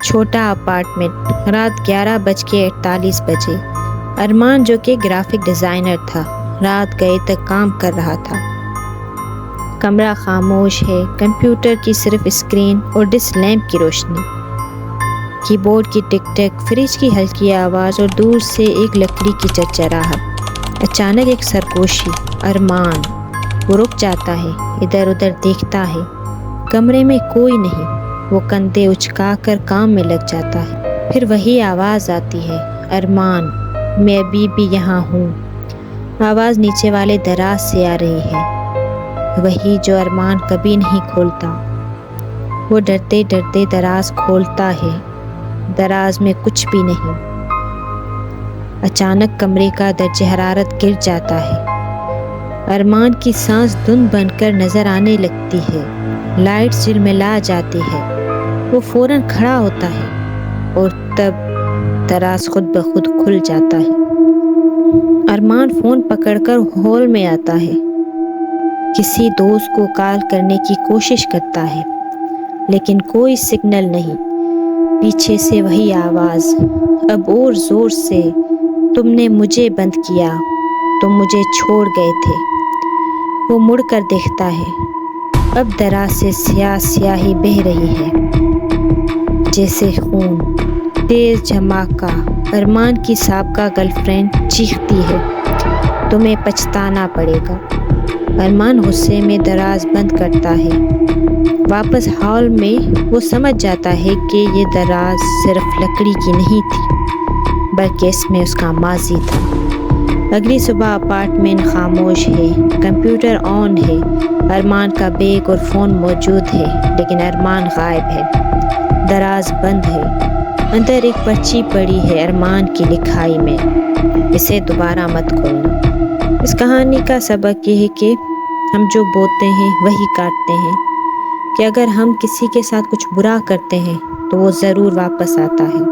چھوٹا اپارٹمنٹ، رات 11:48 ارمان جو کہ گرافک ڈیزائنر تھا رات گئے تک کام کر رہا تھا۔ کمرہ خاموش ہے، کمپیوٹر کی صرف اسکرین اور ڈسک لیمپ کی روشنی، کی بورڈ کی ٹک ٹک، فریج کی ہلکی آواز اور دور سے ایک لکڑی کی چرچراہٹ۔ اچانک ایک سرگوشی، ارمان۔ وہ رک جاتا ہے، ادھر ادھر دیکھتا ہے، کمرے میں کوئی نہیں۔ وہ کندھے اچکا کر کام میں لگ جاتا ہے۔ پھر وہی آواز آتی ہے، ارمان، میں ابھی بھی یہاں ہوں۔ آواز نیچے والے دراز سے آ رہی ہے، وہی جو ارمان کبھی نہیں کھولتا۔ وہ ڈرتے ڈرتے دراز کھولتا ہے، دراز میں کچھ بھی نہیں۔ اچانک کمرے کا درجہ حرارت گر جاتا ہے، ارمان کی سانس دھند بن کر نظر آنے لگتی ہے، لائٹ جھلملا جاتی ہے۔ وہ فوراً کھڑا ہوتا ہے اور تب دراز خود بخود کھل جاتا ہے۔ ارمان فون پکڑ کر ہال میں آتا ہے، کسی دوست کو کال کرنے کی کوشش کرتا ہے لیکن کوئی سگنل نہیں۔ پیچھے سے وہی آواز، اب اور زور سے، تم نے مجھے بند کیا، تم مجھے چھوڑ گئے تھے۔ وہ مڑ کر دیکھتا ہے، اب دراز سے سیاہی بہہ رہی ہے جیسے خون۔ تیز دھماکہ، ارمان کی سابقہ گرل فرینڈ چیختی ہے، تمہیں پچھتانا پڑے گا۔ ارمان غصے میں دراز بند کرتا ہے۔ واپس ہال میں وہ سمجھ جاتا ہے کہ یہ دراز صرف لکڑی کی نہیں تھی بلکہ اس میں اس کا ماضی تھا۔ اگلی صبح اپارٹمنٹ خاموش ہے، کمپیوٹر آن ہے، ارمان کا بیگ اور فون موجود ہے لیکن ارمان غائب ہے۔ دراز بند ہے، اندر ایک پرچی پڑی ہے ارمان کی لکھائی میں، اسے دوبارہ مت کھولنا۔ اس کہانی کا سبق یہ ہے کہ ہم جو بوتے ہیں وہی کاٹتے ہیں، کہ اگر ہم کسی کے ساتھ کچھ برا کرتے ہیں تو وہ ضرور واپس آتا ہے۔